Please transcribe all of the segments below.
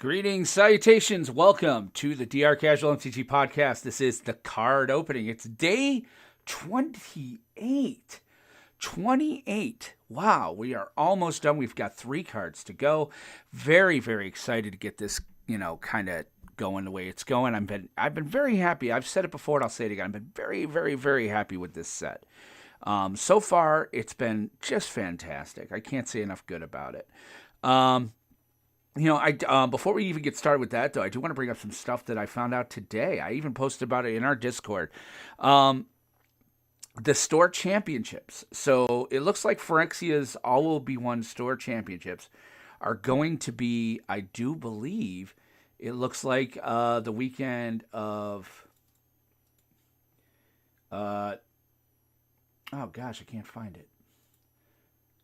Greetings, salutations, welcome to the DR Casual MTG podcast. This is the card opening. It's day 28. 28. Wow, we are almost done. We've got 3 cards to go. Very, very excited to get this, kind of going the way it's going. I've been very happy. I've said it before and I'll say it again. I've been very, very, very happy with this set. So far, it's been just fantastic. I can't say enough good about it. Before we even get started with that, though, I do want to bring up some stuff that I found out today. I even posted about it in our Discord. The store championships. So it looks like Phyrexia's All Will Be One store championships are going to be, I do believe, it looks like the weekend of... oh, gosh, I can't find it.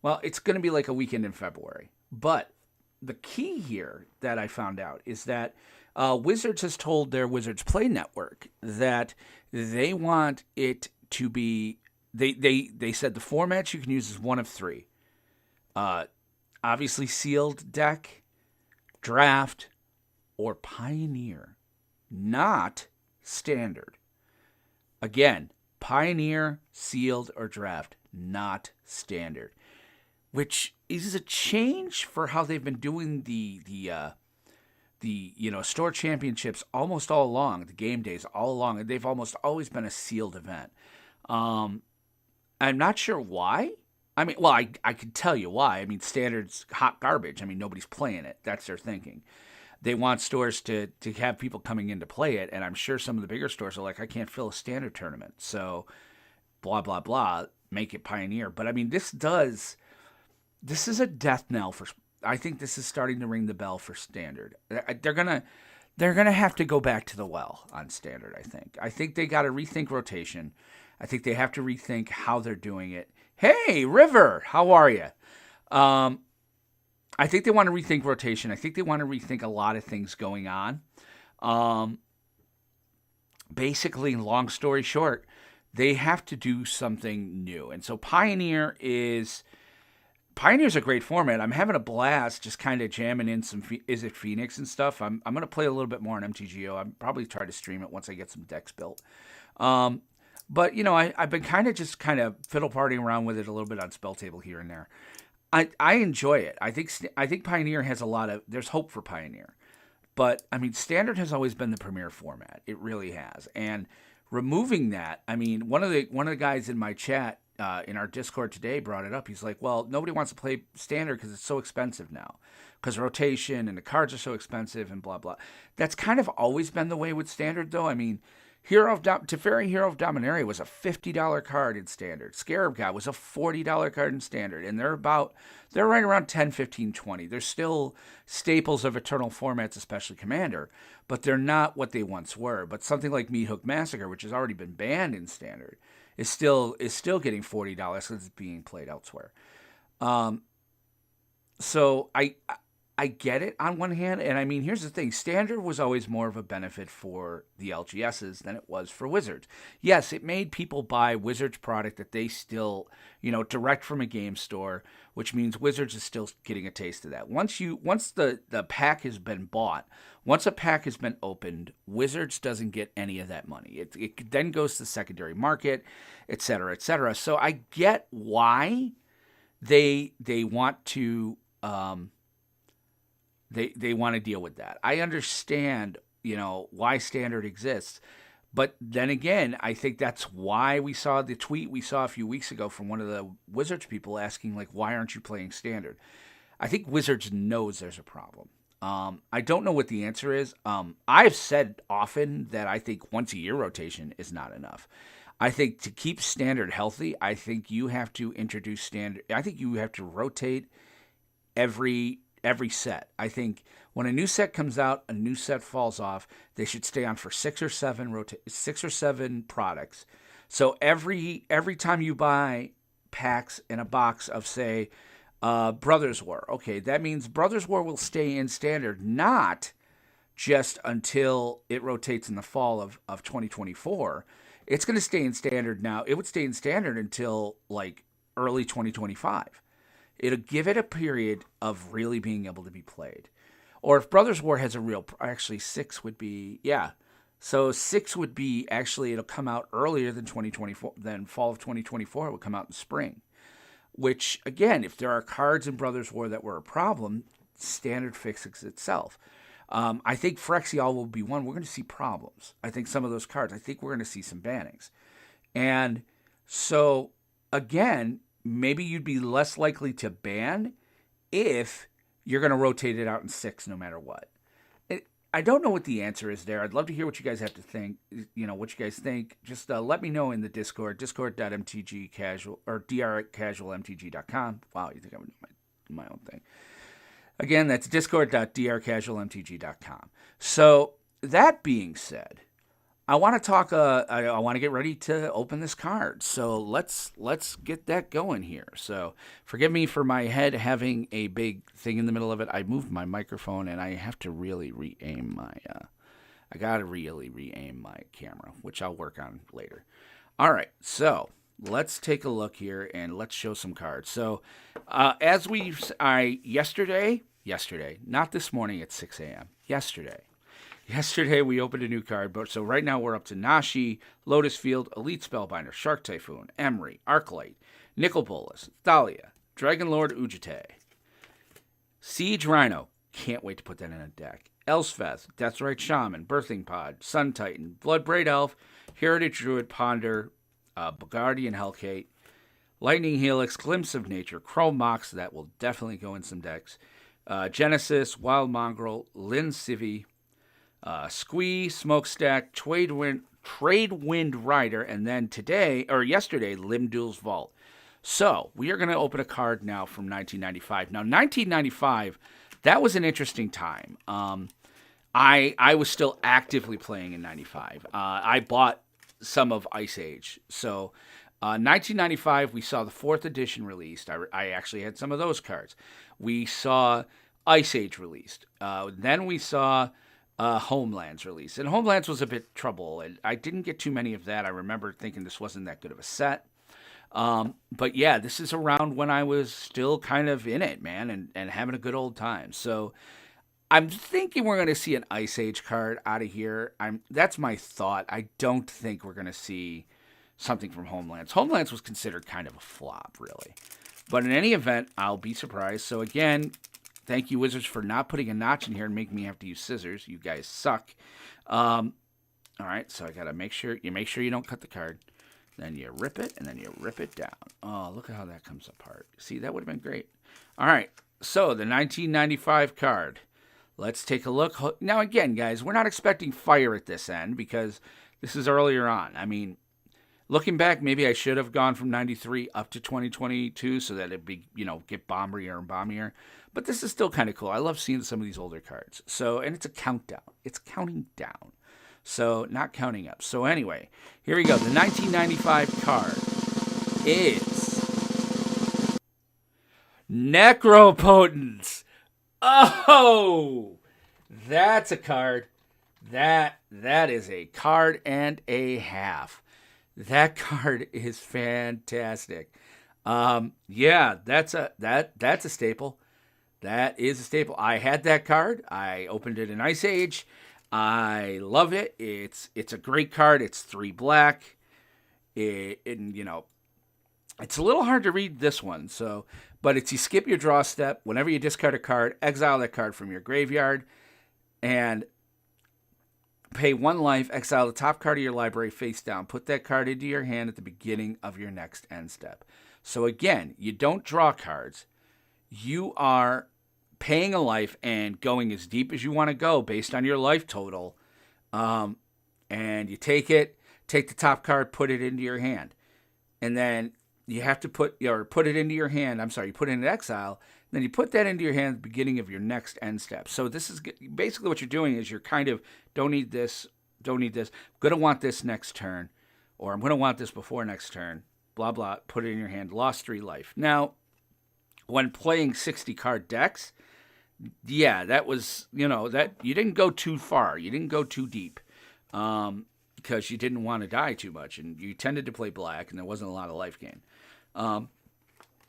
Well, it's going to be like a weekend in February. But the key here that I found out is that Wizards has told their Wizards Play Network that they want it to be, they said the formats you can use is one of 3. Obviously sealed deck, draft, or pioneer, not standard. Again, pioneer, sealed, or draft, not standard. Which is a change for how they've been doing the store championships almost all along, the game days all along, and they've almost always been a sealed event. I'm not sure why. I can tell you why. Standard's hot garbage. Nobody's playing it. That's their thinking. They want stores to have people coming in to play it, and I'm sure some of the bigger stores are like, I can't fill a standard tournament, so blah, blah, blah, make it pioneer. But, this is a death knell for. I think this is starting to ring the bell for standard. They're gonna have to go back to the well on standard. I think they got to rethink rotation. I think they have to rethink how they're doing it. Hey, River, how are you? I think they want to rethink rotation. I think they want to rethink a lot of things going on. Basically, long story short, they have to do something new, and so Pioneer's a great format. I'm having a blast just kind of jamming in some Is It Phoenix and stuff. I'm going to play a little bit more on MTGO. I'm probably try to stream it once I get some decks built. But, I've been kind of fiddle partying around with it a little bit on Spell Table here and there. I enjoy it. I think Pioneer has there's hope for Pioneer. But, Standard has always been the premier format. It really has. And removing that, one of the guys in my chat, in our Discord today brought it up. He's like, well, nobody wants to play standard because it's so expensive now. Because rotation and the cards are so expensive and blah, blah. That's kind of always been the way with standard, though. Teferi Hero of Dominaria was a $50 card in standard. Scarab God was a $40 card in standard. And they're right around 10, 15, 20. They're still staples of Eternal formats, especially Commander. But they're not what they once were. But something like Meat Hook Massacre, which has already been banned in standard, is still getting $40 because it's being played elsewhere. So I get it on one hand, and here's the thing: standard was always more of a benefit for the LGSs than it was for Wizards. Yes, it made people buy Wizards product that they still, direct from a game store, which means Wizards is still getting a taste of that. Once the pack has been bought, once a pack has been opened, Wizards doesn't get any of that money. It then goes to the secondary market, et cetera, et cetera. So I get why they want to they want to deal with that. I understand, why standard exists. But then again, I think that's why we saw the tweet we saw a few weeks ago from one of the Wizards people asking, like, why aren't you playing standard? I think Wizards knows there's a problem. I don't know what the answer is. I've said often that I think once a year rotation is not enough. I think to keep standard healthy, I think you have to introduce standard. I think you have to rotate every set. I think when a new set comes out, a new set falls off, they should stay on for 6 or 7 products. So every time you buy packs in a box of, say, Brothers War, okay, that means Brothers War will stay in standard, not just until it rotates in the fall of 2024. It's going to stay in standard now. It would stay in standard until like early 2025. It'll give it a period of really being able to be played. Or if Brothers War has a real, actually 6 would be, yeah. So 6 would be, actually it'll come out earlier than 2024, than fall of 2024. It would come out in spring. Which, again, if there are cards in Brothers War that were a problem, standard fixes itself. I think Phyrexial will be one. We're going to see problems. I think some of those cards, I think we're going to see some bannings. And so, again, maybe you'd be less likely to ban if you're going to rotate it out in 6 no matter what. I don't know what the answer is there. I'd love to hear what you guys have to think, what you guys think. Just let me know in the Discord, discord.mtgcasual, or drcasualmtg.com. Wow, you think I would know my own thing. Again, that's discord.drcasualmtg.com. So, that being said, I want to talk. I want to get ready to open this card. So let's get that going here. So forgive me for my head having a big thing in the middle of it. I moved my microphone and I have to really re-aim my. I gotta really re-aim my camera, which I'll work on later. All right, so let's take a look here and let's show some cards. So as yesterday, not this morning at 6 a.m. Yesterday, we opened a new card, but so right now we're up to Nashi, Lotus Field, Elite Spellbinder, Shark Typhoon, Emery, Arclight, Nicol Bolas, Thalia, Dragon Lord Ujite, Siege Rhino, can't wait to put that in a deck, Elspeth, Deathrite Shaman, Birthing Pod, Sun Titan, Bloodbraid Elf, Heritage Druid Ponder, Bogardi and Hellkate, Lightning Helix, Glimpse of Nature, Chrome Mox, that will definitely go in some decks, Genesis, Wild Mongrel, Lyn Civi, Squee, Smokestack, Tradewind Rider, and then yesterday, Limdul's Vault. So, we are going to open a card now from 1995. Now, 1995, that was an interesting time. I was still actively playing in 95. I bought some of Ice Age. So, 1995, we saw the 4th edition released. I actually had some of those cards. We saw Ice Age released. Then we saw Homelands release. And Homelands was a bit trouble, and I didn't get too many of that. I remember thinking this wasn't that good of a set. But yeah, this is around when I was still kind of in it, man, and having a good old time. So I'm thinking we're going to see an Ice Age card out of here. That's my thought. I don't think we're going to see something from Homelands. Homelands was considered kind of a flop, really. But in any event, I'll be surprised. So again, thank you, Wizards, for not putting a notch in here and making me have to use scissors. You guys suck. All right, so I got to make sure you don't cut the card. Then you rip it, and then you rip it down. Oh, look at how that comes apart. See, that would have been great. All right, so the 1995 card. Let's take a look. Now, again, guys, we're not expecting fire at this end because this is earlier on. I mean, looking back, maybe I should have gone from 93 up to 2022 so that it'd be, get bombier and bombier. But this is still kind of cool. I love seeing some of these older cards. So, and it's a countdown. It's counting down. So, not counting up. So, anyway, here we go. The 1995 card is Necropotence. Oh, that's a card. That is a card and a half. That card is fantastic. Yeah, that's a staple. That is a staple. I had that card. I opened it in Ice Age. I love it. It's a great card. It's 3 black. It's a little hard to read this one. But it's you skip your draw step. Whenever you discard a card, exile that card from your graveyard, and pay 1 life. Exile the top card of your library face down. Put that card into your hand at the beginning of your next end step. So again, you don't draw cards. You are paying a life and going as deep as you want to go based on your life total. And you take the top card, put it into your hand. And then you have to put it into your hand. I'm sorry, you put it in exile. Then you put that into your hand at the beginning of your next end step. So this is basically what you're doing is you're kind of, don't need this. I'm going to want this next turn. Or I'm going to want this before next turn. Blah, blah. Put it in your hand. Lost 3 life. Now, when playing 60 card decks, yeah, that was, that you didn't go too far. You didn't go too deep because you didn't want to die too much. And you tended to play black and there wasn't a lot of life gain.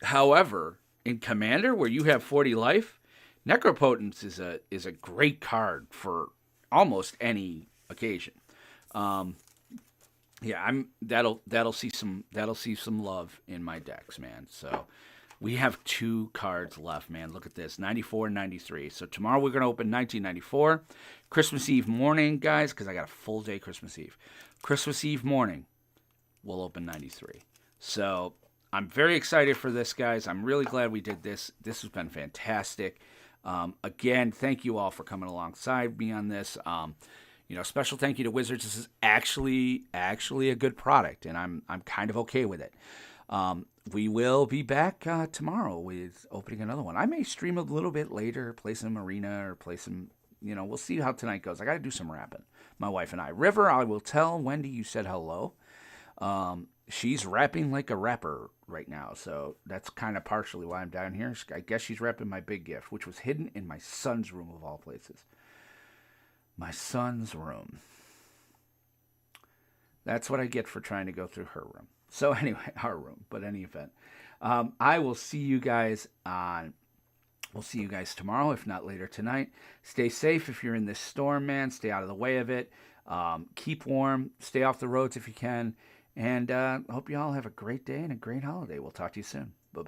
However, in Commander, where you have 40 life, Necropotence is a great card for almost any occasion. Um, yeah, that'll see some love in my decks, man. So we have 2 cards left, man. Look at this, 94 and 93. So tomorrow we're gonna open 1994, Christmas Eve morning, guys, because I got a full day Christmas Eve. Christmas Eve morning, we'll open 93. So I'm very excited for this, guys. I'm really glad we did this. This has been fantastic. Again, thank you all for coming alongside me on this. Special thank you to Wizards. This is actually a good product, and I'm kind of okay with it. We will be back tomorrow with opening another one. I may stream a little bit later, play some Arena or play some. We'll see how tonight goes. I got to do some rapping, my wife and I. River, I will tell Wendy you said hello. She's rapping like a rapper right now, so that's kind of partially why I'm down here. I guess she's rapping my big gift, which was hidden in my son's room of all places. My son's room. That's what I get for trying to go through her room. So anyway, our room, but any event. I will see you guys on. We'll see you guys tomorrow, if not later tonight. Stay safe if you're in this storm, man. Stay out of the way of it. Keep warm. Stay off the roads if you can. And hope you all have a great day and a great holiday. We'll talk to you soon. Bye-bye.